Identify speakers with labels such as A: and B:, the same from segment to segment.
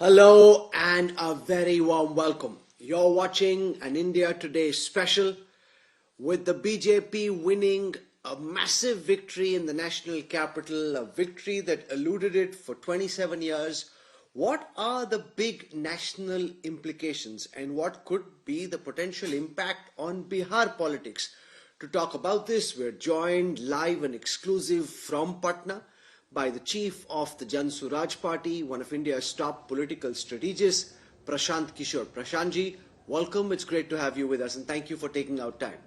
A: Hello and a very warm welcome. You're watching an India Today special with the BJP winning a massive victory in the national capital, a victory that eluded it for 27 years. What are the big national implications and what could be the potential impact on Bihar politics? To talk about this, we're joined live and exclusive from Patna by the chief of the Jan Suraj Party, one of India's top political strategists, Prashant Kishore. Prashant ji, welcome. It's great to have you with us and thank you for taking out time.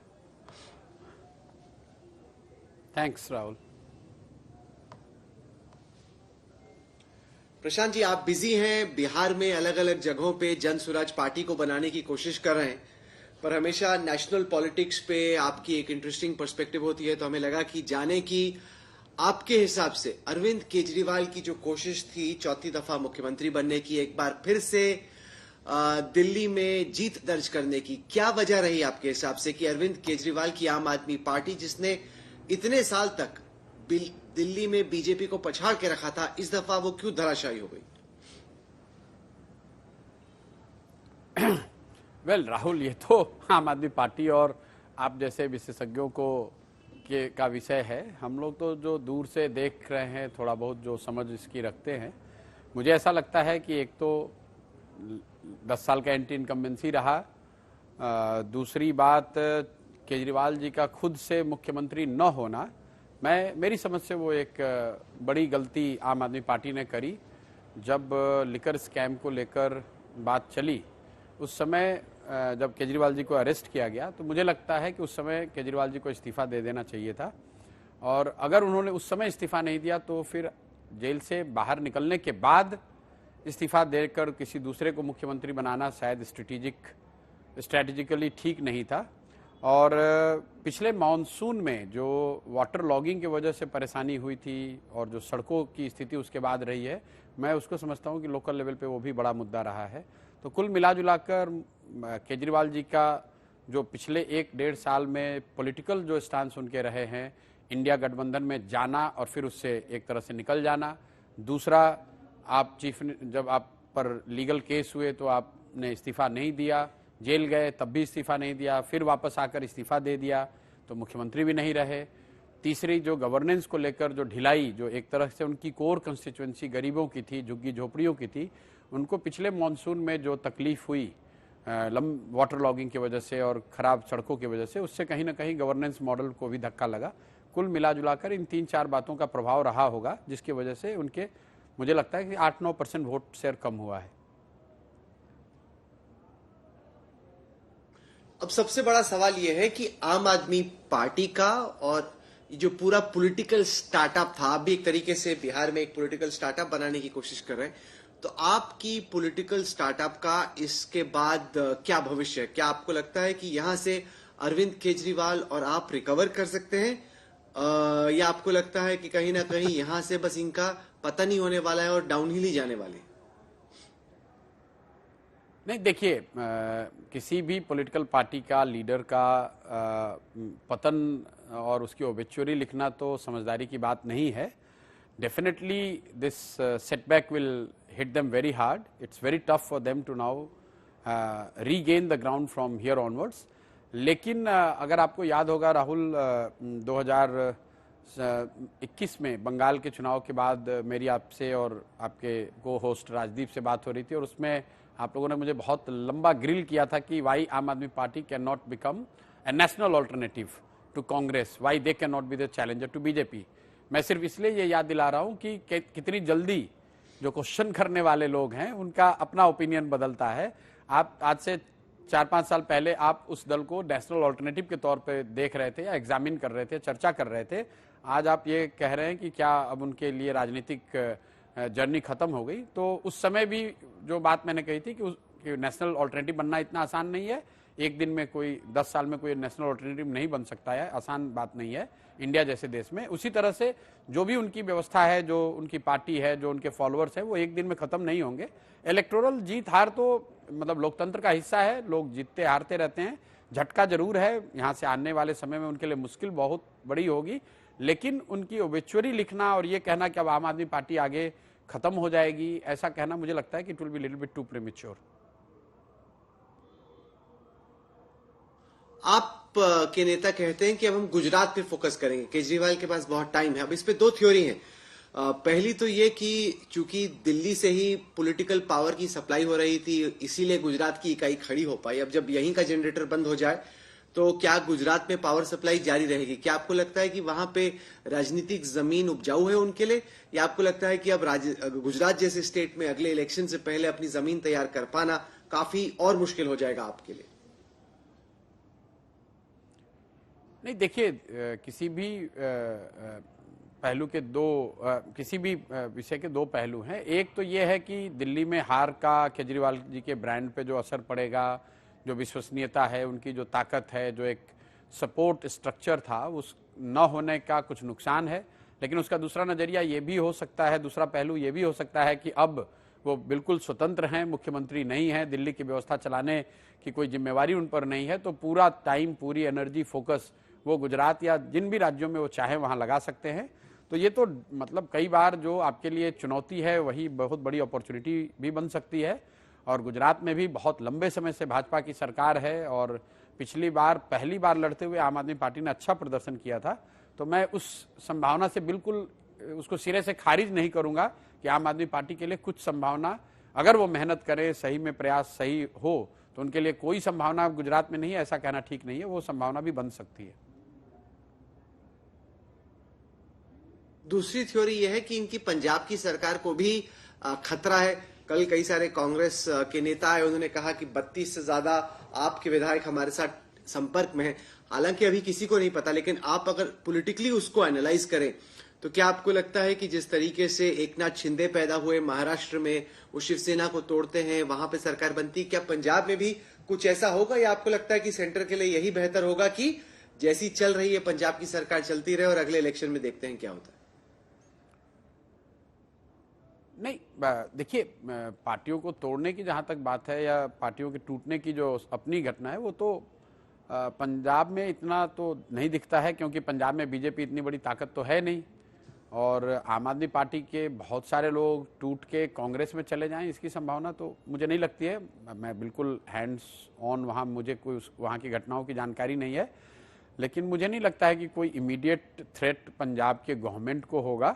B: Thanks, Rahul.
A: Prashant ji, आप busy हैं, बिहार में अलग अलग जगहों पे जन Swaraj party को बनाने की कोशिश कर रहे हैं, पर हमेशा नेशनल पॉलिटिक्स पे आपकी एक इंटरेस्टिंग पर्सपेक्टिव होती है, तो हमें लगा कि जाने की आपके हिसाब से अरविंद केजरीवाल की जो कोशिश थी चौथी दफा मुख्यमंत्री बनने की, एक बार फिर से दिल्ली में जीत दर्ज करने की, क्या वजह रही आपके हिसाब से कि अरविंद केजरीवाल की आम आदमी पार्टी, जिसने इतने साल तक दिल्ली में बीजेपी को पछाड़ के रखा था, इस दफा वो क्यों धराशायी हो गई?
B: वेल राहुल, ये तो आम आदमी पार्टी और आप जैसे विशेषज्ञों का विषय है। हम लोग तो जो दूर से देख रहे हैं, थोड़ा बहुत जो समझ इसकी रखते हैं, मुझे ऐसा लगता है कि एक तो 10 साल का एंटी इनकम्बेंसी रहा, दूसरी बात केजरीवाल जी का खुद से मुख्यमंत्री न होना, मेरी समझ से वो एक बड़ी गलती आम आदमी पार्टी ने करी। जब लिकर स्कैम को लेकर बात चली, उस समय जब केजरीवाल जी को अरेस्ट किया गया, तो मुझे लगता है कि उस समय केजरीवाल जी को इस्तीफा दे देना चाहिए था, और अगर उन्होंने उस समय इस्तीफा नहीं दिया तो फिर जेल से बाहर निकलने के बाद इस्तीफा देकर किसी दूसरे को मुख्यमंत्री बनाना शायद स्ट्रैटेजिकली ठीक नहीं था। और पिछले मानसून में जो वाटर लॉगिंग की वजह से परेशानी हुई थी और जो सड़कों की स्थिति उसके बाद रही है, मैं उसको समझता हूँ कि लोकल लेवल पे वो भी बड़ा मुद्दा रहा है। तो कुल मिलाजुलाकर केजरीवाल जी का जो पिछले 1-1.5 साल में पॉलिटिकल जो स्टांस उनके रहे हैं, इंडिया गठबंधन में जाना और फिर उससे एक तरह से निकल जाना, दूसरा आप जब आप पर लीगल केस हुए तो आपने इस्तीफा नहीं दिया, जेल गए तब भी इस्तीफा नहीं दिया, फिर वापस आकर इस्तीफा दे दिया तो मुख्यमंत्री भी नहीं रहे, तीसरी जो गवर्नेंस को लेकर जो ढिलाई, जो एक तरह से उनकी कोर कंस्टिट्यूएंसी गरीबों की थी, झुग्गी झोपड़ियों की थी, उनको पिछले मानसून में जो तकलीफ हुई वाटर लॉगिंग की वजह से और ख़राब सड़कों की वजह से, उससे कहीं ना कहीं गवर्नेंस मॉडल को भी धक्का लगा। कुल मिलाजुलाकर इन 3-4 बातों का प्रभाव रहा होगा, जिसकी वजह से उनके, मुझे लगता है कि 8-9% वोट शेयर कम हुआ है।
A: अब सबसे बड़ा सवाल यह है कि आम आदमी पार्टी का और जो पूरा पॉलिटिकल स्टार्टअप था, आप भी एक तरीके से बिहार में एक पॉलिटिकल स्टार्टअप बनाने की कोशिश कर रहे हैं, तो आपकी पॉलिटिकल स्टार्टअप का इसके बाद क्या भविष्य है? क्या आपको लगता है कि यहां से अरविंद केजरीवाल और आप रिकवर कर सकते हैं, या आपको लगता है कि कहीं ना कहीं यहां से बस इनका पतन ही होने वाला है और डाउनहिल ही जाने वाले?
B: नहीं, देखिए, किसी भी पॉलिटिकल पार्टी का लीडर का पतन और उसकी ओबिचुअरी लिखना तो समझदारी की बात नहीं है। Definitely this setback will hit them very hard, it's very tough for them to now regain the ground from here onwards. लेकिन अगर आपको याद होगा राहुल, 2021 में बंगाल के चुनाव के बाद मेरी आपसे और आपके को होस्ट राजदीप से बात हो रही थी, और उसमें आप लोगों ने मुझे बहुत लंबा ग्रिल किया था कि why Aam Aadmi party can not become a national alternative to Congress, why they can not be the challenger to BJP. मैं सिर्फ इसलिए ये याद दिला रहा हूं कि कितनी जल्दी जो क्वेश्चन करने वाले लोग हैं उनका अपना ओपिनियन बदलता है। आप आज से 4-5 साल पहले आप उस दल को नेशनल ऑल्टरनेटिव के तौर पे देख रहे थे या एग्जामिन कर रहे थे, चर्चा कर रहे थे। आज आप ये कह रहे हैं कि क्या अब उनके लिए राजनीतिक जर्नी खत्म हो गई। तो उस समय भी जो बात मैंने कही थी कि नेशनल ऑल्टरनेटिव बनना इतना आसान नहीं है, एक दिन में कोई 10 साल में कोई नेशनल ऑल्टरनेटिव नहीं बन सकता है, आसान बात नहीं है इंडिया जैसे देश में। उसी तरह से जो भी उनकी व्यवस्था है, जो उनकी पार्टी है, जो उनके फॉलोअर्स हैं, वो एक दिन में खत्म नहीं होंगे। इलेक्टोरल जीत हार तो मतलब लोकतंत्र का हिस्सा है, लोग जीतते हारते रहते हैं, झटका जरूर है, यहाँ से आने वाले समय में उनके लिए मुश्किल बहुत बड़ी होगी, लेकिन उनकी ओबिचुअरी लिखना और ये कहना कि अब आम आदमी पार्टी आगे खत्म हो जाएगी, ऐसा कहना मुझे लगता है कि it will be little bit too premature.
A: आप के नेता कहते हैं कि अब हम गुजरात पे फोकस करेंगे, केजरीवाल के पास बहुत टाइम है। अब इस पे दो थ्योरी हैं। पहली तो ये कि चूंकि दिल्ली से ही पॉलिटिकल पावर की सप्लाई हो रही थी, इसीलिए गुजरात की इकाई खड़ी हो पाई। अब जब यहीं का जनरेटर बंद हो जाए तो क्या गुजरात में पावर सप्लाई जारी रहेगी? क्या आपको लगता है कि वहां पे राजनीतिक जमीन उपजाऊ है उनके लिए, या आपको लगता है कि अब गुजरात जैसे स्टेट में अगले इलेक्शन से पहले अपनी जमीन तैयार कर पाना काफी और मुश्किल हो जाएगा आपके लिए?
B: नहीं, देखिए, किसी भी पहलू के दो किसी भी विषय के दो पहलू हैं। एक तो ये है कि दिल्ली में हार का केजरीवाल जी के ब्रांड पे जो असर पड़ेगा, जो विश्वसनीयता है, उनकी जो ताकत है, जो एक सपोर्ट स्ट्रक्चर था, उस न होने का कुछ नुकसान है। लेकिन उसका दूसरा नज़रिया ये भी हो सकता है, दूसरा पहलू ये भी हो सकता है कि अब वो बिल्कुल स्वतंत्र हैं, मुख्यमंत्री नहीं है, दिल्ली की व्यवस्था चलाने की कोई जिम्मेवारी उन पर नहीं है, तो पूरा टाइम, पूरी एनर्जी, फोकस वो गुजरात या जिन भी राज्यों में वो चाहे वहाँ लगा सकते हैं। तो ये तो मतलब कई बार जो आपके लिए चुनौती है वही बहुत बड़ी अपॉर्चुनिटी भी बन सकती है। और गुजरात में भी बहुत लंबे समय से भाजपा की सरकार है और पिछली बार पहली बार लड़ते हुए आम आदमी पार्टी ने अच्छा प्रदर्शन किया था। तो मैं उस संभावना से बिल्कुल उसको सिरे से खारिज नहीं करूंगा कि आम आदमी पार्टी के लिए कुछ संभावना, अगर वो मेहनत करें, सही में प्रयास सही हो, तो उनके लिए कोई संभावना गुजरात में नहीं है, ऐसा कहना ठीक नहीं है। वो संभावना भी बन सकती है।
A: दूसरी थ्योरी यह है कि इनकी पंजाब की सरकार को भी खतरा है। कल कई सारे कांग्रेस के नेता आए, उन्होंने कहा कि 32 से ज्यादा आपके विधायक हमारे साथ संपर्क में हैं। हालांकि अभी किसी को नहीं पता, लेकिन आप अगर पॉलिटिकली उसको एनालाइज करें तो क्या आपको लगता है कि जिस तरीके से एकनाथ शिंदे पैदा हुए महाराष्ट्र में, वो शिवसेना को तोड़ते हैं, वहां पे सरकार बनती, क्या पंजाब में भी कुछ ऐसा होगा, या आपको लगता है कि सेंटर के लिए यही बेहतर होगा कि जैसी चल रही है पंजाब की सरकार चलती रहे और अगले इलेक्शन में देखते हैं क्या होता है?
B: नहीं, देखिए, पार्टियों को तोड़ने की जहाँ तक बात है या पार्टियों के टूटने की जो अपनी घटना है, वो तो पंजाब में इतना तो नहीं दिखता है, क्योंकि पंजाब में बीजेपी इतनी बड़ी ताकत तो है नहीं। और आम आदमी पार्टी के बहुत सारे लोग टूट के कांग्रेस में चले जाएं, इसकी संभावना तो मुझे नहीं लगती है। मैं बिल्कुल हैंड्स ऑन वहाँ, मुझे कोई वहाँ की घटनाओं की जानकारी नहीं है, लेकिन मुझे नहीं लगता है कि कोई इमीडिएट थ्रेट पंजाब के गवर्नमेंट को होगा।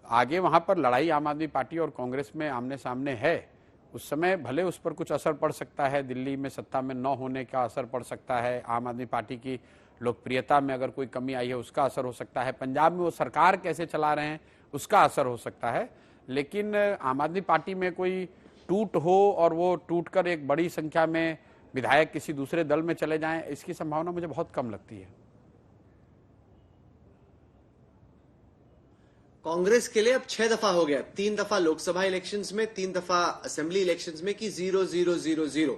B: आगे वहाँ पर लड़ाई आम आदमी पार्टी और कांग्रेस में आमने सामने है, उस समय भले उस पर कुछ असर पड़ सकता है, दिल्ली में सत्ता में न होने का असर पड़ सकता है, आम आदमी पार्टी की लोकप्रियता में अगर कोई कमी आई है उसका असर हो सकता है, पंजाब में वो सरकार कैसे चला रहे हैं उसका असर हो सकता है। लेकिन आम आदमी पार्टी में कोई टूट हो और वो टूट कर एक बड़ी संख्या में विधायक किसी दूसरे दल में चले जाएं, इसकी संभावना मुझे बहुत कम लगती है।
A: कांग्रेस के लिए अब 6 दफा हो गया, 3 दफा लोकसभा इलेक्शंस में, 3 दफा असेंबली इलेक्शंस में कि 0-0-0-0।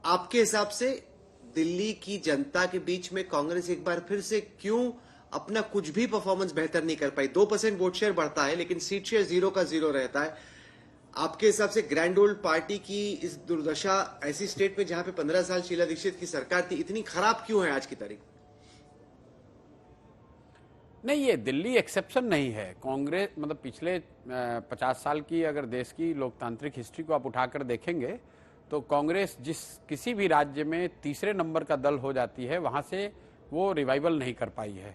A: आपके हिसाब से दिल्ली की जनता के बीच में कांग्रेस एक बार फिर से क्यों अपना कुछ भी परफॉर्मेंस बेहतर नहीं कर पाई? 2% वोट शेयर बढ़ता है लेकिन सीट शेयर 0 का 0 रहता है। आपके हिसाब से ग्रैंड ओल्ड पार्टी की इस दुर्दशा ऐसी स्टेट में जहां पे 15 साल शीला दीक्षित की सरकार थी, इतनी खराब क्यों है आज की तारीख?
B: नहीं, ये दिल्ली एक्सेप्शन नहीं है। कांग्रेस मतलब पिछले 50 साल की अगर देश की लोकतांत्रिक हिस्ट्री को आप उठाकर देखेंगे तो कांग्रेस जिस किसी भी राज्य में तीसरे नंबर का दल हो जाती है, वहाँ से वो रिवाइवल नहीं कर पाई है।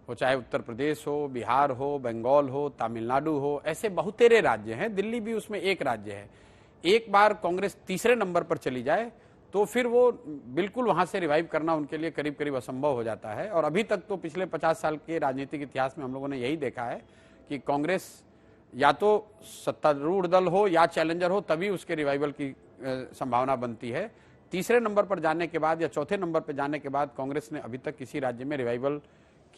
B: वो चाहे उत्तर प्रदेश हो, बिहार हो, बंगाल हो, तमिलनाडु हो, ऐसे बहुतेरे राज्य हैं, दिल्ली भी उसमें एक राज्य है। एक बार कांग्रेस तीसरे नंबर पर चली जाए तो फिर वो बिल्कुल वहाँ से रिवाइव करना उनके लिए करीब करीब असंभव हो जाता है। और अभी तक तो पिछले 50 साल के राजनीतिक इतिहास में हम लोगों ने यही देखा है कि कांग्रेस या तो सत्तारूढ़ दल हो या चैलेंजर हो, तभी उसके रिवाइवल की संभावना बनती है। तीसरे नंबर पर जाने के बाद या चौथे नंबर पर जाने के बाद कांग्रेस ने अभी तक किसी राज्य में रिवाइवल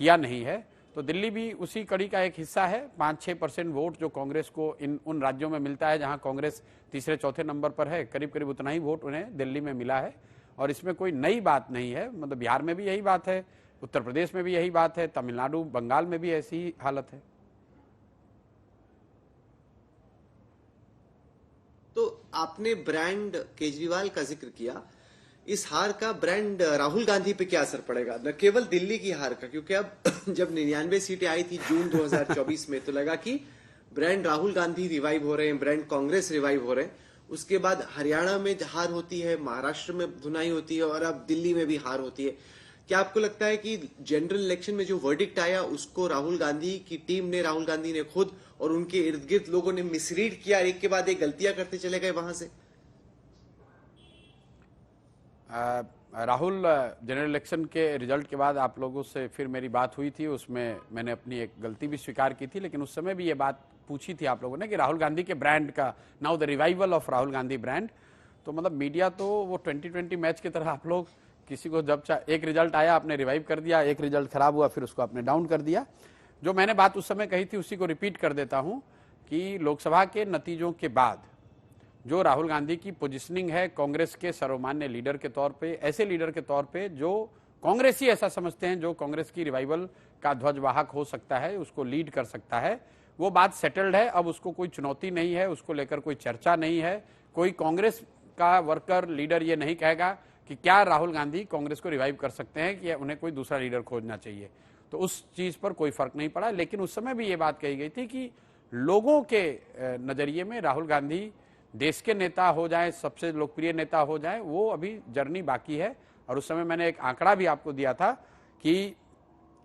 B: किया नहीं है। तो दिल्ली भी उसी कड़ी का एक हिस्सा है। 5-6% वोट जो कांग्रेस को उन राज्यों में मिलता है जहां कांग्रेस तीसरे चौथे नंबर पर है, करीब करीब उतना ही वोट उन्हें दिल्ली में मिला है। और इसमें कोई नई बात नहीं है, मतलब बिहार में भी यही बात है, उत्तर प्रदेश में भी यही बात है, तमिलनाडु, बंगाल में भी ऐसी ही हालत है।
A: तो आपने ब्रांड केजरीवाल का जिक्र किया, इस हार का ब्रांड राहुल गांधी पे क्या असर पड़ेगा? न केवल दिल्ली की हार का, क्योंकि अब जब 99 सीटें आई थी जून 2024 में, तो लगा कि ब्रांड राहुल गांधी रिवाइव हो रहे हैं, ब्रांड कांग्रेस रिवाइव हो रहे हैं। उसके बाद हरियाणा में हार होती है, महाराष्ट्र में धुनाई होती है और अब दिल्ली में भी हार होती है। क्या आपको लगता है कि जनरल इलेक्शन में जो वर्डिक्ट आया उसको राहुल गांधी की टीम ने, राहुल गांधी ने खुद और उनके इर्द गिर्द लोगों ने मिसरीड किया, एक के बाद एक गलतियां करते चले गए वहां से?
B: राहुल, जनरल इलेक्शन के रिजल्ट के बाद आप लोगों से फिर मेरी बात हुई थी, उसमें मैंने अपनी एक गलती भी स्वीकार की थी, लेकिन उस समय भी ये बात पूछी थी आप लोगों ने कि राहुल गांधी के ब्रांड का, now the revival of Rahul Gandhi brand. तो मतलब मीडिया तो वो 2020 मैच की तरह आप लोग किसी को जब एक रिजल्ट आया आपने रिवाइव कर दिया, एक रिजल्ट खराब हुआ फिर उसको आपने डाउन कर दिया। जो मैंने बात उस समय कही थी उसी को रिपीट कर देता हूं कि लोकसभा के नतीजों के बाद जो राहुल गांधी की पोजीशनिंग है कांग्रेस के सर्वमान्य लीडर के तौर पे, ऐसे लीडर के तौर पे जो कांग्रेसी ऐसा समझते हैं जो कांग्रेस की रिवाइवल का ध्वजवाहक हो सकता है, उसको लीड कर सकता है, वो बात सेटल्ड है। अब उसको कोई चुनौती नहीं है, उसको लेकर कोई चर्चा नहीं है। कोई कांग्रेस का वर्कर लीडर ये नहीं कहेगा कि क्या राहुल गांधी कांग्रेस को रिवाइव कर सकते हैं कि उन्हें कोई दूसरा लीडर खोजना चाहिए। तो उस चीज पर कोई फर्क नहीं पड़ा। लेकिन उस समय भी ये बात कही गई थी कि लोगों के नजरिए में राहुल गांधी देश के नेता हो जाएं, सबसे लोकप्रिय नेता हो जाएं, वो अभी जर्नी बाकी है। और उस समय मैंने एक आंकड़ा भी आपको दिया था कि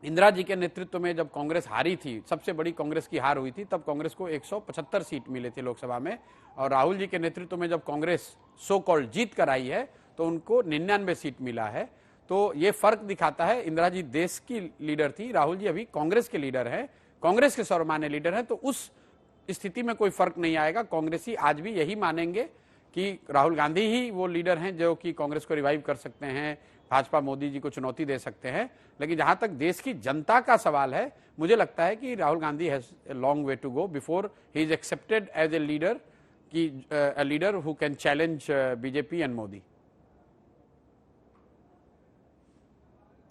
B: इंदिरा जी के नेतृत्व में जब कांग्रेस हारी थी, सबसे बड़ी कांग्रेस की हार हुई थी, तब कांग्रेस को 175 सीट मिले थे लोकसभा में। और राहुल जी के नेतृत्व में जब कांग्रेस सो कॉल्ड जीत कर आई है तो उनको 99 सीट मिला है। तो ये फर्क दिखाता है, इंदिरा जी देश की लीडर थी, राहुल जी अभी कांग्रेस के लीडर हैं, कांग्रेस के सर्वमान्य लीडर हैं। तो उस स्थिति में कोई फर्क नहीं आएगा। कांग्रेसी आज भी यही मानेंगे कि राहुल गांधी ही वो लीडर हैं जो कि कांग्रेस को रिवाइव कर सकते हैं, भाजपा मोदी जी को चुनौती दे सकते हैं। लेकिन जहां तक देश की जनता का सवाल है, मुझे लगता है कि Rahul Gandhi has a long way to go before he is accepted as a leader, की a leader who can challenge BJP and Modi.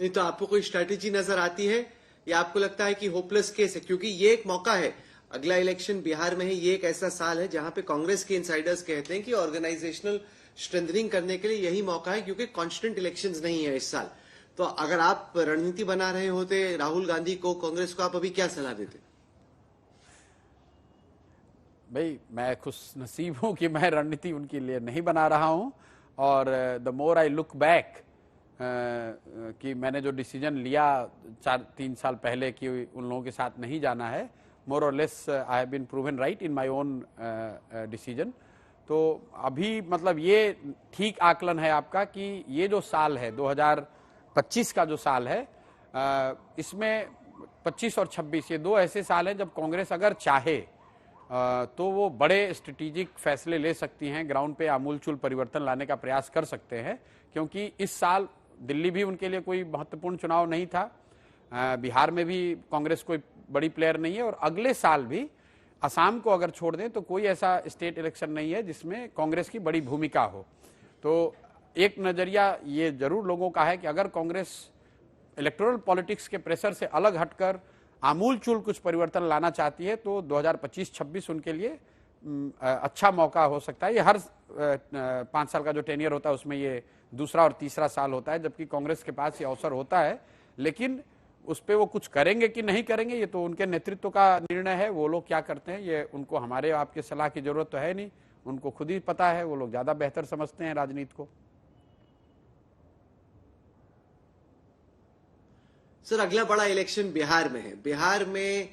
A: नहीं तो आपको कोई स्ट्रेटेजी नजर आती है या आपको लगता है कि होपलेस केस है? क्योंकि ये एक मौका है, अगला इलेक्शन बिहार में है, ये एक ऐसा साल है जहां पे कांग्रेस के इनसाइडर्स कहते हैं कि ऑर्गेनाइजेशनल स्ट्रेंथनिंग करने के लिए यही मौका है, क्योंकि कांस्टेंट इलेक्शंस नहीं है इस साल। तो अगर आप रणनीति बना रहे होते राहुल गांधी को, कांग्रेस को, आप अभी क्या सलाह देते?
B: भाई मैं खुश नसीब हूं कि मैं रणनीति उनके लिए नहीं बना रहा हूं। और the more I look back कि मैंने जो डिसीजन लिया 3 साल पहले कि उन लोगों के साथ नहीं जाना है, मोर और less I have been proven right in my own decision. तो अभी मतलब ये ठीक आकलन है आपका कि ये जो साल है 2025 का जो साल है, इसमें 25 और 26 ये 2 ऐसे साल हैं जब कांग्रेस अगर चाहे तो वो बड़े स्ट्रेटेजिक फैसले ले सकती हैं, ग्राउंड पे आमूलचूल परिवर्तन लाने का प्रयास कर सकते हैं। क्योंकि इस साल दिल्ली भी उनके लिए कोई महत्वपूर्ण चुनाव नहीं था, बिहार में भी कांग्रेस कोई बड़ी प्लेयर नहीं है, और अगले साल भी असम को अगर छोड़ दें तो कोई ऐसा स्टेट इलेक्शन नहीं है जिसमें कांग्रेस की बड़ी भूमिका हो। तो एक नजरिया ये जरूर लोगों का है कि अगर कांग्रेस इलेक्टोरल पॉलिटिक्स के प्रेशर से अलग हटकर आमूलचूल कुछ परिवर्तन लाना चाहती है तो 2025-26 उनके लिए अच्छा मौका हो सकता है। ये हर 5 साल का जो टेनियर होता है उसमें ये दूसरा और तीसरा साल होता है, जबकि कांग्रेस के पास ये अवसर होता है। लेकिन उस पर वो कुछ करेंगे कि नहीं करेंगे ये तो उनके नेतृत्व का निर्णय है। वो लोग क्या करते हैं ये उनको हमारे आपके सलाह की जरूरत तो है नहीं, उनको खुद ही पता है, वो लोग ज्यादा बेहतर समझते हैं राजनीति को।
A: सर, अगला बड़ा इलेक्शन बिहार में है। बिहार में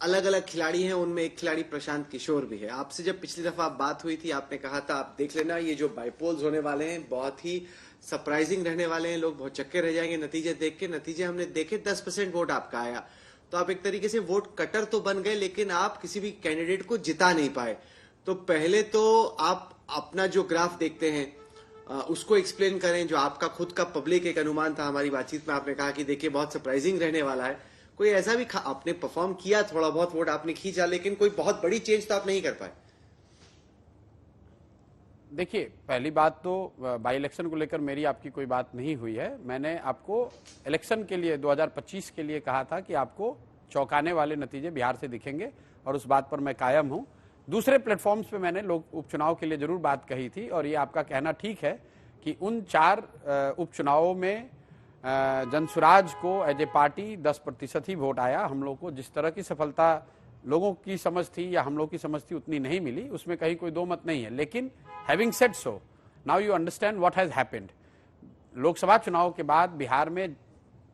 A: अलग अलग खिलाड़ी हैं, उनमें एक खिलाड़ी प्रशांत किशोर भी है। आपसे जब पिछली दफा बात हुई थी आपने कहा था आप देख लेना ये जो बाइपोल्स होने वाले हैं बहुत ही सरप्राइजिंग रहने वाले हैं, लोग बहुत चक्के रह जाएंगे नतीजे देख के। नतीजे हमने देखे, 10% वोट आपका आया। तो आप एक तरीके से वोट कटर तो बन गए, लेकिन आप किसी भी कैंडिडेट को जिता नहीं पाए। तो पहले तो आप अपना जो ग्राफ देखते हैं उसको एक्सप्लेन करें, जो आपका खुद का पब्लिक एक अनुमान था। हमारी बातचीत में आपने कहा कि देखिए बहुत सरप्राइजिंग रहने वाला है। कोई ऐसा भी आपने परफॉर्म किया, थोड़ा बहुत वोट आपने खींचा, लेकिन कोई बहुत बड़ी चेंज तो आप नहीं कर पाए।
B: देखिए, पहली बात तो बाई इलेक्शन को लेकर मेरी आपकी कोई बात नहीं हुई है। मैंने आपको इलेक्शन के लिए 2025 के लिए कहा था कि आपको चौंकाने वाले नतीजे बिहार से दिखेंगे, और उस बात पर मैं कायम हूं। दूसरे प्लेटफॉर्म्स पे मैंने लोक उपचुनाव के लिए जरूर बात कही थी, और ये आपका कहना ठीक है कि उन 4 उपचुनावों में जनसुराज को एज ए पार्टी 10% ही वोट आया। हम लोग को जिस तरह की सफलता लोगों की समझ थी या हम लोग की समझ थी उतनी नहीं मिली, उसमें कहीं कोई दो मत नहीं है। लेकिन having said so, now you understand what has happened. Lok Sabha चुनाव के बाद बिहार में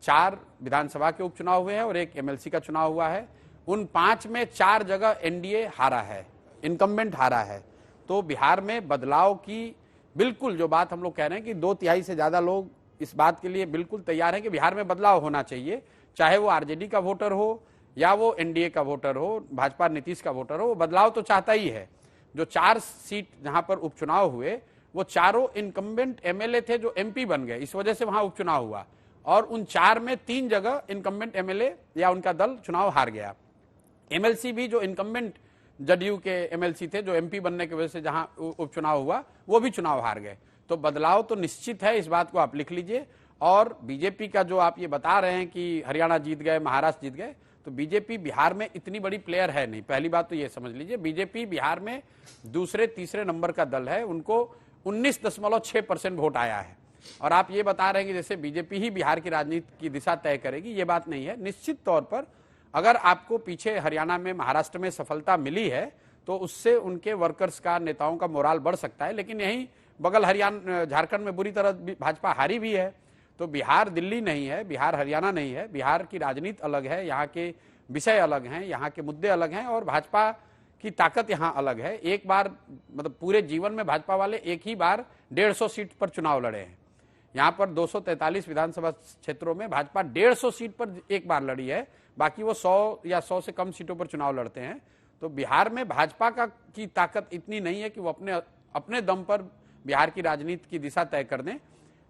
B: 4 विधानसभा के उपचुनाव हुए हैं और 1 एमएलसी का चुनाव हुआ है। उन 5 में 4 जगह एनडीए हारा है, इनकम्बेंट हारा है। तो बिहार में बदलाव की बिल्कुल जो बात हम लोग कह रहे हैं कि 2/3 से ज्यादा लोग इस बात के लिए बिल्कुल तैयार हैं कि बिहार में बदलाव होना चाहिए, चाहे वो आरजेडी का वोटर हो या वो एनडीए का वोटर हो, भाजपा नीतीश का वोटर हो, वो बदलाव तो चाहता ही है। जो 4 सीट जहां पर उपचुनाव हुए वो चारों इनकम्बेंट एमएलए थे जो एमपी बन गए, इस वजह से वहां उपचुनाव हुआ। और उन 4 में 3 जगह इनकम्बेंट एमएलए या उनका दल चुनाव हार गया। एमएलसी भी जो इनकम्बेंट जदयू के एमएलसी थे जो एमपी बनने की वजह से जहां उपचुनाव हुआ वो भी चुनाव हार गए। तो बदलाव तो निश्चित है, इस बात को आप लिख लीजिए। और बीजेपी का जो आप ये बता रहे हैं कि हरियाणा जीत गए, महाराष्ट्र जीत गए, तो बीजेपी बिहार में इतनी बड़ी प्लेयर है नहीं। पहली बात तो ये समझ लीजिए, बीजेपी बिहार में दूसरे तीसरे नंबर का दल है, उनको 19.6% वोट आया है। और आप ये बता रहे हैं कि जैसे बीजेपी ही बिहार की राजनीति की दिशा तय करेगी, ये बात नहीं है। निश्चित तौर पर अगर आपको पीछे हरियाणा में, महाराष्ट्र में सफलता मिली है तो उससे उनके वर्कर्स का, नेताओं का मोराल बढ़ सकता है। लेकिन यही बगल हरियाणा, झारखंड में बुरी तरह भाजपा हारी भी है। तो बिहार दिल्ली नहीं है, बिहार हरियाणा नहीं है। बिहार की राजनीति अलग है, यहाँ के विषय अलग हैं, यहाँ के मुद्दे अलग हैं और भाजपा की ताकत यहाँ अलग है। एक बार मतलब पूरे जीवन में भाजपा वाले एक ही बार 150 सीट पर चुनाव लड़े हैं। यहाँ पर 243 विधानसभा क्षेत्रों में भाजपा 150 सीट पर एक बार लड़ी है, बाकी वो 100 या 100 से कम सीटों पर चुनाव लड़ते हैं। तो बिहार में भाजपा की ताकत इतनी नहीं है कि वो अपने दम पर बिहार की राजनीति की दिशा तय कर दें।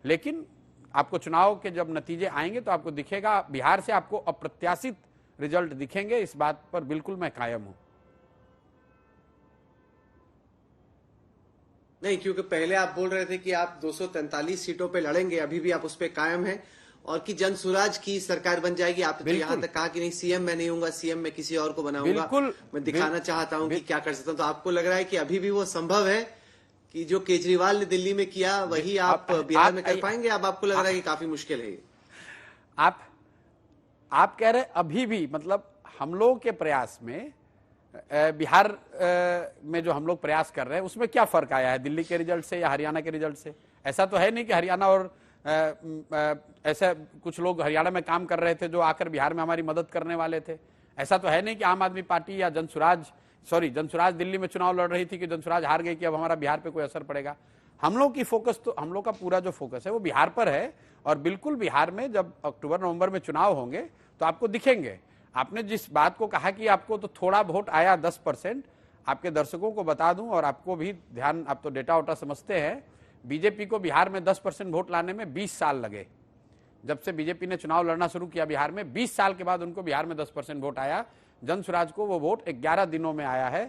B: लेकिन आपको चुनाव के जब नतीजे आएंगे तो आपको दिखेगा, बिहार से आपको अप्रत्याशित रिजल्ट दिखेंगे, इस बात पर बिल्कुल मैं कायम हूं।
A: नहीं, क्योंकि पहले आप बोल रहे थे कि आप 243 सीटों पे लड़ेंगे, अभी भी आप उस पर कायम हैं, और कि जन स्वराज की सरकार बन जाएगी। आपने तो यहां तक कहा कि नहीं, सीएम मैं नहीं हूंगा, सीएम मैं किसी और को बनाऊंगा, मैं दिखाना चाहता हूं कि क्या कर सकता हूं। तो आपको लग रहा है कि अभी भी वो संभव है कि जो केजरीवाल ने दिल्ली में किया वही आप बिहार में कर पाएंगे? अब आपको लग रहा है कि काफी मुश्किल है?
B: आप कह रहे अभी भी, मतलब हम लोग के प्रयास में बिहार में जो हम लोग प्रयास कर रहे हैं उसमें क्या फर्क आया है दिल्ली के रिजल्ट से या हरियाणा के रिजल्ट से? ऐसा तो है नहीं कि हरियाणा और ऐसे कुछ लोग हरियाणा में काम कर रहे थे जो आकर बिहार में हमारी मदद करने वाले थे। ऐसा तो है नहीं कि आम आदमी पार्टी या जनसुराज दिल्ली में चुनाव लड़ रही थी कि जनसुराज हार गई कि अब हमारा बिहार पे कोई असर पड़ेगा। हम लोग की फोकस, तो हम लोग का पूरा जो फोकस है वो बिहार पर है। और बिल्कुल बिहार में जब अक्टूबर नवंबर में चुनाव होंगे तो आपको दिखेंगे। आपने जिस बात को कहा कि आपको तो थोड़ा वोट आया 10%, आपके दर्शकों को बता दूं और आपको भी ध्यान, आप तो डेटा वोटा समझते हैं, बीजेपी को बिहार में 10% वोट लाने में 20 साल लगे। जब से बीजेपी ने चुनाव लड़ना शुरू किया बिहार में, 20 साल के बाद उनको बिहार में 10% वोट आया। जनसुराज को वो वोट 11 दिनों में आया है।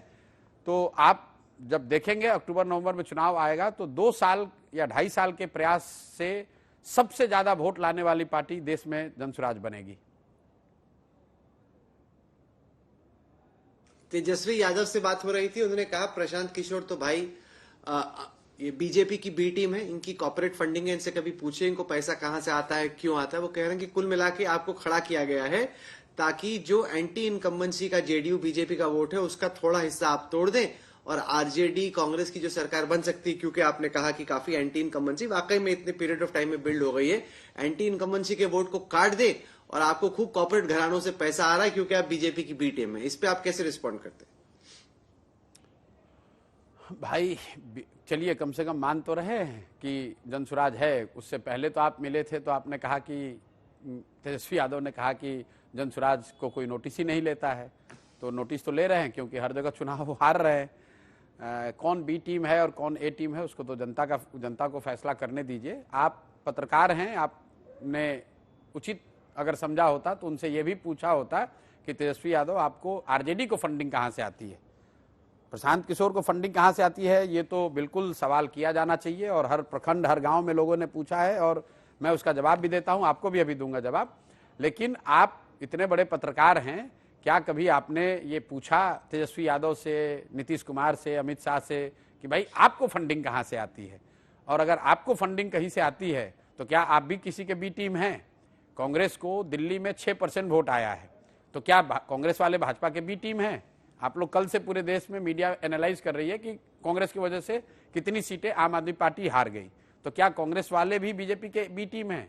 B: तो आप जब देखेंगे अक्टूबर नवंबर में चुनाव आएगा तो 2 साल या 2.5 साल के प्रयास से सबसे ज्यादा वोट लाने वाली पार्टी देश में जनसुराज बनेगी।
A: तेजस्वी यादव से बात हो रही थी, उन्होंने कहा प्रशांत किशोर तो भाई ये बीजेपी की बी टीम है, इनकी कॉर्पोरेट फंडिंग है, इनसे कभी पूछे इनको पैसा कहां से आता है, क्यों आता है। वो कह रहे हैं कि कुल मिला के आपको खड़ा किया गया है ताकि जो एंटी इनकम्बेंसी का जेडीयू बीजेपी का वोट है उसका थोड़ा हिस्सा आप तोड़ दें और आरजेडी कांग्रेस की जो सरकार बन सकती है। क्योंकि आपने कहा कि काफी एंटी इनकम्बेंसी वाकई में इतने पीरियड ऑफ टाइम में बिल्ड हो गई है, एंटी इनकम्बेंसी के वोट को काट दे और आपको खूब कॉर्पोरेट घरानों से पैसा आ रहा है क्योंकि आप बीजेपी की बी टीम है। इस पे आप कैसे रिस्पॉन्ड करते हैं?
B: भाई चलिए, कम से कम मान तो रहे हैं कि जनसुराज है। उससे पहले तो आप मिले थे तो आपने कहा कि तेजस्वी यादव ने कहा कि जनसुराज को कोई नोटिस ही नहीं लेता है। तो नोटिस तो ले रहे हैं क्योंकि हर जगह चुनाव हार रहे हैं। कौन बी टीम है और कौन ए टीम है उसको तो जनता को फैसला करने दीजिए। आप पत्रकार हैं, आपने उचित अगर समझा होता तो उनसे ये भी पूछा होता कि तेजस्वी यादव आपको आरजेडी को फंडिंग कहाँ से आती है, प्रशांत किशोर को फंडिंग कहाँ से आती है। ये तो बिल्कुल सवाल किया जाना चाहिए और हर प्रखंड, हर गांव में लोगों ने पूछा है और मैं उसका जवाब भी देता हूं, आपको भी अभी दूंगा जवाब। लेकिन आप इतने बड़े पत्रकार हैं, क्या कभी आपने ये पूछा तेजस्वी यादव से, नीतीश कुमार से, अमित शाह से कि भाई आपको फंडिंग कहाँ से आती है? और अगर आपको फंडिंग कहीं से आती है तो क्या आप भी किसी के बी टीम हैं? कांग्रेस को दिल्ली में 6% वोट आया है, तो क्या कांग्रेस वाले भाजपा के बी टीम हैं? आप लोग कल से पूरे देश में मीडिया एनालाइज कर रही है कि कांग्रेस की वजह से कितनी सीटें आम आदमी पार्टी हार गई, तो क्या कांग्रेस वाले भी बीजेपी के बी टीम हैं?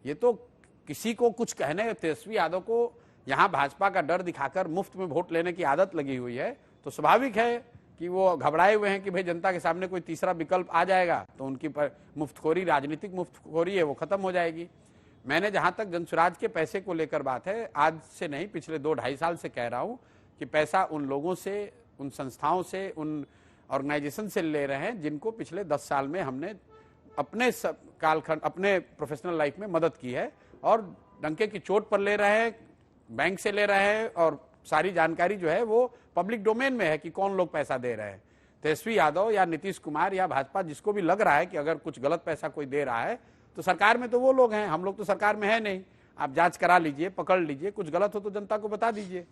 B: ये तो किसी को कुछ कहने, तेजस्वी यादव को यहां भाजपा का डर दिखाकर मुफ्त में वोट लेने की आदत लगी हुई है, तो स्वाभाविक है कि वो घबराए हुए हैं कि भाई जनता के सामने कोई तीसरा विकल्प आ जाएगा तो उनकी मुफ्तखोरी, राजनीतिक मुफ्तखोरी है, वो खत्म हो जाएगी। मैंने जहां तक जनसुराज के पैसे को लेकर बात है, आज से नहीं पिछले 2-2.5 साल से कह रहा हूं कि पैसा उन लोगों से, उन संस्थाओं से, उन ऑर्गेनाइजेशन से ले रहे हैं जिनको पिछले 10 साल में हमने अपने कालखंड, अपने प्रोफेशनल लाइफ में मदद की है, और डंके की चोट पर ले रहे हैं, बैंक से ले रहे हैं, और सारी जानकारी जो है वो पब्लिक डोमेन में है कि कौन लोग पैसा दे रहे हैं। तेजस्वी यादव या नीतीश कुमार या भाजपा, जिसको भी लग रहा है कि अगर कुछ गलत पैसा कोई दे रहा है तो सरकार में तो वो लोग हैं, हम लोग तो सरकार में है नहीं। आप जांच करा लीजिए, पकड़ लीजिए, कुछ गलत हो तो जनता को बता दीजिए।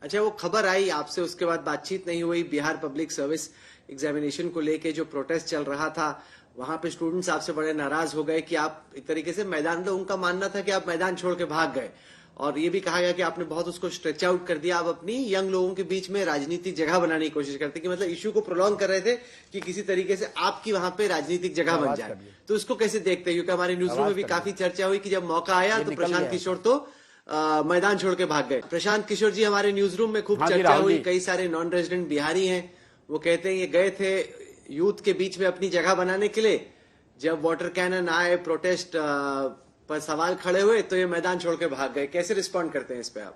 A: अच्छा, वो खबर आई आपसे, उसके बाद बातचीत नहीं हुई। बिहार पब्लिक सर्विस एग्जामिनेशन को लेके जो प्रोटेस्ट चल रहा था, वहां पे स्टूडेंट्स आपसे बड़े नाराज हो गए कि आप एक तरीके से मैदान, तो उनका मानना था कि आप मैदान छोड़ के भाग गए, और ये भी कहा गया कि आपने बहुत उसको स्ट्रेच आउट कर दिया। आप अपनी यंग लोगों के बीच में राजनीतिक जगह बनाने की कोशिश करते, कि मतलब इश्यू को प्रोलॉन्ग कर रहे थे कि किसी तरीके से आपकी वहां पे राजनीतिक जगह बन जाए। तो उसको कैसे देखते हैं? क्योंकि हमारे न्यूज रूम में भी काफी चर्चा हुई कि जब मौका आया तो प्रशांत किशोर तो मैदान छोड़ के भाग गए। प्रशांत किशोर जी, हमारे न्यूज रूम में खूब चर्चा हुई, कई सारे नॉन रेजिडेंट बिहारी हैं, वो कहते हैं ये गए थे यूथ के बीच में अपनी जगह बनाने के लिए, जब वाटर कैनन आए, प्रोटेस्ट पर सवाल खड़े हुए, तो ये मैदान छोड़ के भाग गए। कैसे रिस्पॉन्ड करते हैं इस पे आप?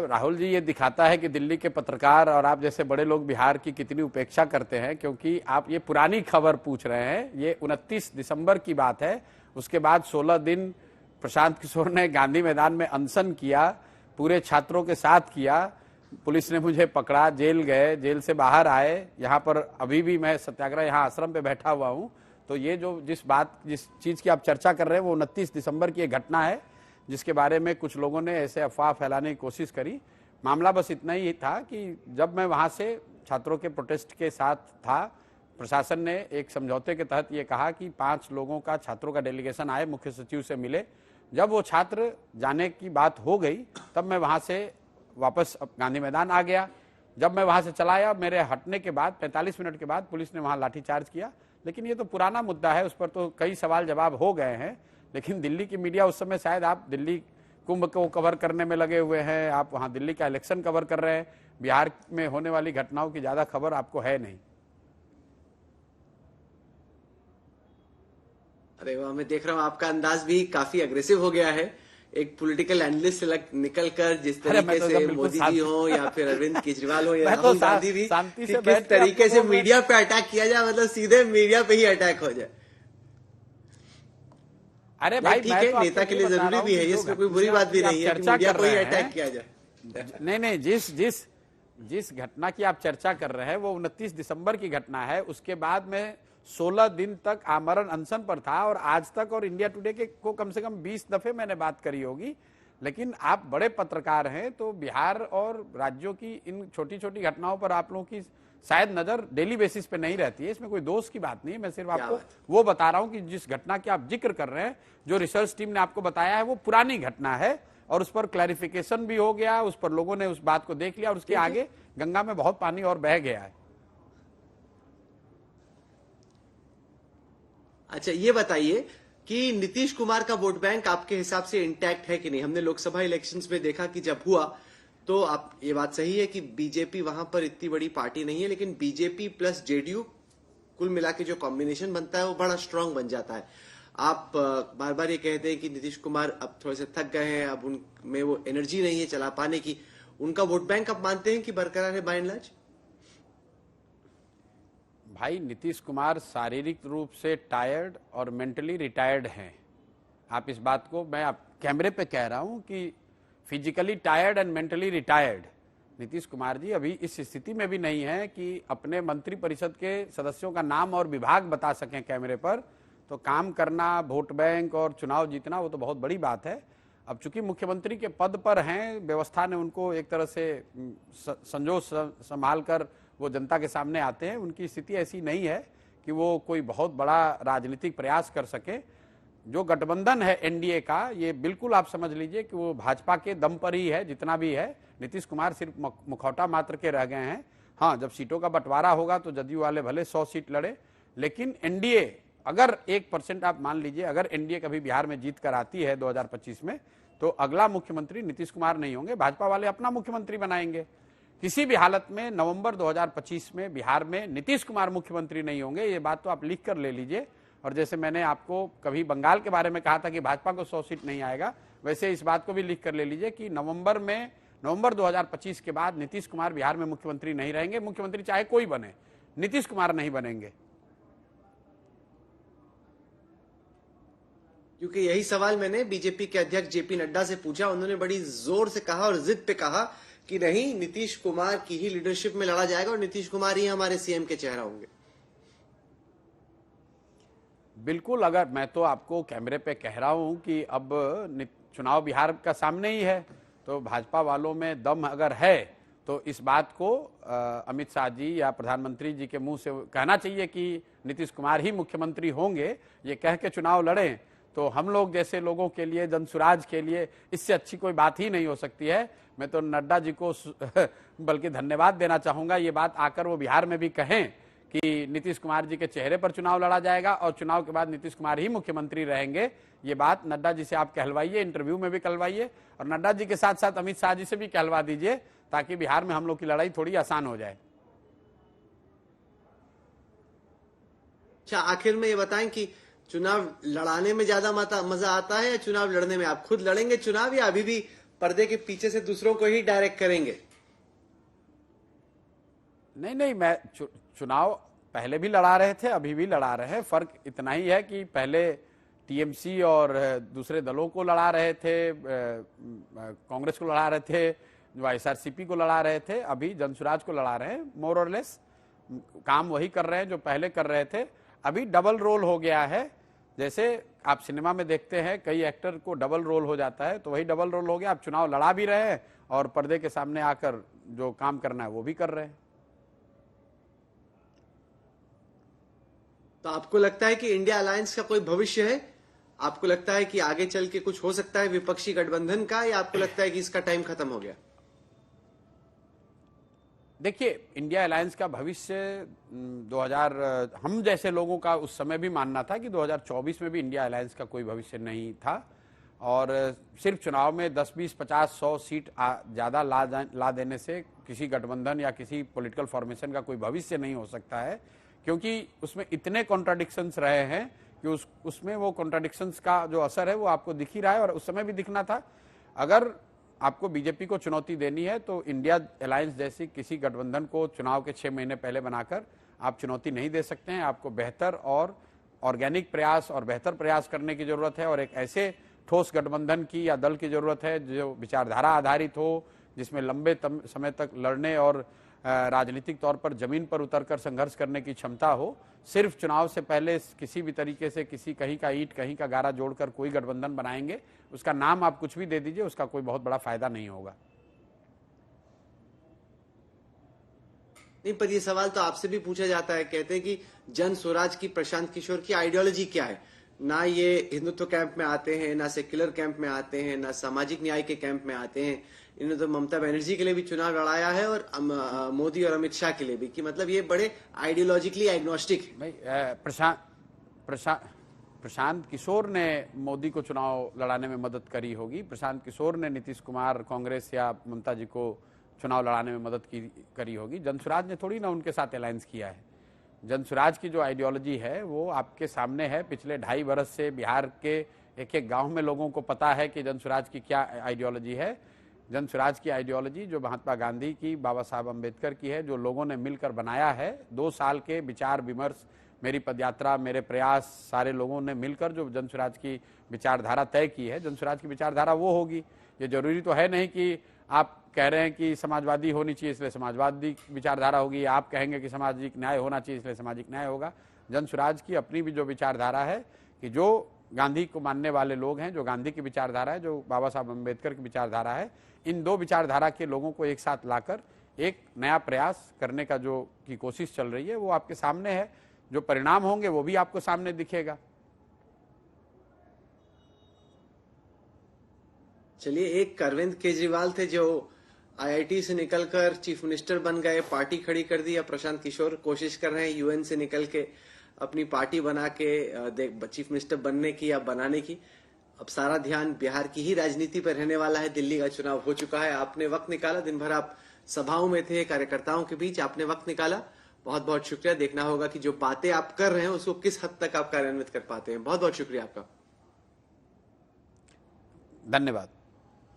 B: राहुल जी, ये दिखाता है कि दिल्ली के पत्रकार और आप जैसे बड़े लोग बिहार की कितनी उपेक्षा करते हैं, क्योंकि आप ये पुरानी खबर पूछ रहे हैं। ये 29 दिसंबर की बात है। उसके बाद 16 दिन प्रशांत किशोर ने गांधी मैदान में अनशन किया, पूरे छात्रों के साथ किया। पुलिस ने मुझे पकड़ा, जेल गए, जेल से बाहर आए। यहाँ पर अभी भी मैं सत्याग्रह यहाँ आश्रम पे बैठा हुआ हूँ। तो ये जो जिस चीज़ की आप चर्चा कर रहे हैं, वो 29 दिसंबर की एक घटना है, जिसके बारे में कुछ लोगों ने ऐसे अफवाह फैलाने की कोशिश करी। मामला बस इतना ही था कि जब मैं वहाँ से छात्रों के प्रोटेस्ट के साथ था, प्रशासन ने एक समझौते के तहत ये कहा कि 5 लोगों का, छात्रों का डेलीगेशन आए, मुख्य सचिव से मिले। जब वो छात्र जाने की बात हो गई, तब मैं वहाँ से वापस गांधी मैदान आ गया। जब मैं वहाँ से चला आया, मेरे हटने के बाद 45 मिनट के बाद पुलिस ने वहाँ लाठीचार्ज किया। लेकिन ये तो पुराना मुद्दा है, उस पर तो कई सवाल जवाब हो गए हैं। लेकिन दिल्ली की मीडिया उस समय, शायद आप दिल्ली कुंभ को कवर करने में लगे हुए हैं, आप वहाँ दिल्ली का इलेक्शन कवर कर रहे हैं, बिहार में होने वाली घटनाओं की ज़्यादा खबर आपको है नहीं।
A: अरे वाह, मैं देख रहा हूँ आपका अंदाज भी काफी अग्रेसिव हो गया है। एक पॉलिटिकल एनालिस्ट से निकल कर, जिस तरीके से मोदी जी हो या फिर अरविंद केजरीवाल हो या राहुल गांधी भी, किस तरीके से मीडिया पे अटैक किया जाए, मतलब सीधे मीडिया पे ही अटैक हो जाए।
B: अरे भाई,
A: ठीक है, नेता के लिए जरूरी भी है, इसमें कोई बुरी बात भी नहीं है कि मीडिया को ही अटैक किया जाए।
B: नहीं, जिस घटना की आप चर्चा कर रहे हैं वो 29 दिसंबर की घटना है। उसके बाद में 16 दिन तक आमरण अनशन पर था, और आज तक और इंडिया टुडे के को कम से कम 20 दफे मैंने बात करी होगी। लेकिन आप बड़े पत्रकार हैं, तो बिहार और राज्यों की इन छोटी छोटी घटनाओं पर आप लोगों की शायद नजर डेली बेसिस पे नहीं रहती है। इसमें कोई दोष की बात नहीं है, मैं सिर्फ आपको वो बता रहा हूं कि जिस घटना की आप जिक्र कर रहे हैं, जो रिसर्च टीम ने आपको बताया है, वो पुरानी घटना है, और उस पर क्लैरिफिकेशन भी हो गया, उस पर लोगों ने उस बात को देख लिया, और उसके आगे गंगा में बहुत पानी और बह गया है।
A: अच्छा, ये बताइए कि नीतीश कुमार का वोट बैंक आपके हिसाब से इंटैक्ट है कि नहीं? हमने लोकसभा इलेक्शंस में देखा कि जब हुआ तो आप, ये बात सही है कि बीजेपी वहां पर इतनी बड़ी पार्टी नहीं है, लेकिन बीजेपी प्लस जेडीयू कुल मिला के जो कॉम्बिनेशन बनता है वो बड़ा स्ट्रांग बन जाता है। आप बार बार ये कहते हैं कि नीतीश कुमार अब थोड़े से थक गए हैं, अब उनमें वो एनर्जी नहीं है चला पाने की। उनका वोट बैंक आप मानते हैं कि बरकरार है बाय एंड लार्ज?
B: भाई, नीतीश कुमार शारीरिक रूप से टायर्ड और मेंटली रिटायर्ड हैं। आप इस बात को, मैं आप कैमरे पे कह रहा हूं कि physically tired and mentally retired Nitish Kumar ji अभी इस स्थिति में भी नहीं है कि अपने मंत्रिपरिषद के सदस्यों का नाम और विभाग बता सकें कैमरे पर। तो काम करना, वोट बैंक और चुनाव जीतना, वो तो बहुत बड़ी बात है। अब चूंकि मुख्यमंत्री के पद पर हैं, व्यवस्था ने उनको एक तरह से संजोग संभाल कर वो जनता के सामने आते हैं। उनकी स्थिति ऐसी नहीं है कि वो कोई बहुत बड़ा राजनीतिक प्रयास कर सके। जो गठबंधन है एनडीए का, ये बिल्कुल आप समझ लीजिए कि वो भाजपा के दम पर ही है। जितना भी है, नीतीश कुमार सिर्फ मुखौटा मात्र के रह गए हैं। हाँ, जब सीटों का बंटवारा होगा तो जदयू वाले भले 100 सीट लड़े, लेकिन एनडीए अगर 1% आप मान लीजिए, अगर एनडीए कभी बिहार में जीत कर आती है 2025 में, तो अगला मुख्यमंत्री नीतीश कुमार नहीं होंगे, भाजपा वाले अपना मुख्यमंत्री बनाएंगे। किसी भी हालत में नवंबर 2025 में बिहार में नीतीश कुमार मुख्यमंत्री नहीं होंगे, ये बात तो आप लिख कर ले लीजिए। और जैसे मैंने आपको कभी बंगाल के बारे में कहा था कि भाजपा को 100 सीट नहीं आएगा, वैसे इस बात को भी लिख कर ले लीजिए कि नवंबर 2025 के बाद नीतीश कुमार बिहार में मुख्यमंत्री नहीं रहेंगे। मुख्यमंत्री चाहे कोई बने, नीतीश कुमार नहीं बनेंगे।
A: क्योंकि यही सवाल मैंने बीजेपी के अध्यक्ष जेपी नड्डा से पूछा। उन्होंने बड़ी जोर से कहा और जिद पे कहा कि नहीं, नीतीश कुमार की ही लीडरशिप में लड़ा जाएगा और नीतीश कुमार ही हमारे सीएम के चेहरा होंगे।
B: बिल्कुल, अगर मैं तो आपको कैमरे पे कह रहा हूं कि अब चुनाव बिहार का सामने ही है, तो भाजपा वालों में दम अगर है तो इस बात को अमित शाह जी या प्रधानमंत्री जी के मुंह से कहना चाहिए कि नीतीश कुमार ही मुख्यमंत्री होंगे। ये कह के चुनाव लड़ें तो हम लोग जैसे लोगों के लिए, जनसुराज के लिए इससे अच्छी कोई बात ही नहीं हो सकती है। मैं तो नड्डा जी को बल्कि धन्यवाद देना चाहूंगा, ये बात आकर वो बिहार में भी कहें कि नीतीश कुमार जी के चेहरे पर चुनाव लड़ा जाएगा और चुनाव के बाद नीतीश कुमार ही मुख्यमंत्री रहेंगे। ये बात नड्डा जी से आप कहलवाइए, इंटरव्यू में भी कहलवाइए, और नड्डा जी के साथ साथ अमित शाह जी से भी कहलवा दीजिए, ताकि बिहार में हम लोग की लड़ाई थोड़ी आसान हो जाए।
A: अच्छा, आखिर में ये बताएं कि चुनाव लड़ाने में ज्यादा मजा आता है या चुनाव लड़ने में? आप खुद लड़ेंगे चुनाव या अभी भी पर्दे के पीछे से दूसरों को ही डायरेक्ट करेंगे?
B: नहीं, मैं चुनाव पहले भी लड़ा रहे थे, अभी भी लड़ा रहे हैं। फर्क इतना ही है कि पहले टीएमसी और दूसरे दलों को लड़ा रहे थे, कांग्रेस को लड़ा रहे थे, जो आईआरसीपी को लड़ा रहे थे, अभी जनसुराज को लड़ा रहे हैं। मोर और लेस काम वही कर रहे हैं जो पहले कर रहे थे। अभी डबल रोल हो गया है। जैसे आप सिनेमा में देखते हैं कई एक्टर को डबल रोल हो जाता है, तो वही डबल रोल हो गया। आप चुनाव लड़ा भी रहे हैं और पर्दे के सामने आकर जो काम करना है वो भी कर रहे हैं।
A: तो आपको लगता है कि इंडिया अलायंस का कोई भविष्य है? आपको लगता है कि आगे चल के कुछ हो सकता है विपक्षी गठबंधन का, या आपको लगता है कि इसका टाइम खत्म हो गया?
B: देखिए, इंडिया अलायंस का भविष्य 2000 हम जैसे लोगों का उस समय भी मानना था कि 2024 में भी इंडिया अलायंस का कोई भविष्य नहीं था, और सिर्फ चुनाव में 10, 20, 50, 100 सीट ज़्यादा ला देने से किसी गठबंधन या किसी पॉलिटिकल फॉर्मेशन का कोई भविष्य नहीं हो सकता है, क्योंकि उसमें इतने कॉन्ट्राडिक्शंस रहे हैं कि उसमें वो कॉन्ट्राडिक्शंस का जो असर है वो आपको दिख ही रहा है, और उस समय भी दिखना था। अगर आपको बीजेपी को चुनौती देनी है तो इंडिया अलायंस जैसी किसी गठबंधन को चुनाव के 6 महीने पहले बनाकर आप चुनौती नहीं दे सकते हैं। आपको बेहतर और ऑर्गेनिक प्रयास और बेहतर प्रयास करने की जरूरत है, और एक ऐसे ठोस गठबंधन की या दल की जरूरत है जो विचारधारा आधारित हो, जिसमें लंबे समय तक लड़ने और राजनीतिक तौर पर जमीन पर उतरकर संघर्ष करने की क्षमता हो। सिर्फ चुनाव से पहले किसी भी तरीके से किसी कहीं का ईंट कहीं का गारा जोड़कर कोई गठबंधन बनाएंगे, उसका नाम आप कुछ भी दे दीजिए, उसका कोई बहुत बड़ा फायदा नहीं होगा।
A: नहीं, पर ये सवाल तो आपसे भी पूछा जाता है। कहते हैं कि जन स्वराज की, प्रशांत किशोर की आइडियोलॉजी क्या है? ना ये हिंदुत्व कैंप में आते हैं, ना सेक्युलर कैंप में आते हैं, ना सामाजिक न्याय के कैंप में आते हैं। इन्होंने तो ममता बनर्जी के लिए भी चुनाव लड़ाया है और मोदी और अमित शाह के लिए भी, कि मतलब ये बड़े आइडियोलॉजिकली एग्नोस्टिक है।
B: प्रशांत किशोर ने मोदी को चुनाव लड़ाने में मदद करी होगी। प्रशांत किशोर ने नीतीश कुमार, कांग्रेस या ममता जी को चुनाव लड़ाने में मदद करी होगी। जनसुराज ने थोड़ी ना उनके साथ अलायंस किया है। जनसुराज की जो आइडियोलॉजी है वो आपके सामने है। पिछले 2.5 बरस से बिहार के एक एक गांव में लोगों को पता है कि जनसुराज की क्या आइडियोलॉजी है। जनसुराज की आइडियोलॉजी जो महात्मा गांधी की, बाबा साहब अम्बेडकर की है, जो लोगों ने मिलकर बनाया है। 2 साल के विचार विमर्श, मेरी पदयात्रा, मेरे प्रयास, सारे लोगों ने मिलकर जो जनसुराज की विचारधारा तय की है। जनसुराज की विचारधारा वो होगी। ये जरूरी तो है नहीं कि आप कह रहे हैं कि समाजवादी होनी चाहिए इसलिए समाजवादी विचारधारा होगी, आप कहेंगे कि सामाजिक न्याय होना चाहिए इसलिए सामाजिक न्याय होगा। जनसुराज की अपनी भी जो विचारधारा है कि जो गांधी को मानने वाले लोग हैं, जो गांधी की विचारधारा है, जो बाबा साहब अम्बेडकर की विचारधारा है, इन 2 विचारधारा के लोगों को एक साथ लाकर एक नया प्रयास करने का जो की कोशिश चल रही है वो आपके सामने है। जो परिणाम होंगे वो भी आपको सामने दिखेगा।
A: चलिए, एक अरविंद केजरीवाल थे जो आईआईटी से निकलकर चीफ मिनिस्टर बन गए, पार्टी खड़ी कर दी। अब प्रशांत किशोर कोशिश कर रहे हैं यूएन से निकल के अपनी पार्टी बना के चीफ मिनिस्टर बनने की या बनाने की। अब सारा ध्यान बिहार की ही राजनीति पर रहने वाला है। दिल्ली का चुनाव हो चुका है। आपने वक्त निकाला, दिन भर आप सभाओं में थे, कार्यकर्ताओं के बीच आपने वक्त निकाला, बहुत बहुत शुक्रिया। देखना होगा कि जो बातें आप कर रहे हैं उसको किस हद तक आप कार्यान्वित कर पाते हैं। बहुत बहुत शुक्रिया आपका।
B: धन्यवाद।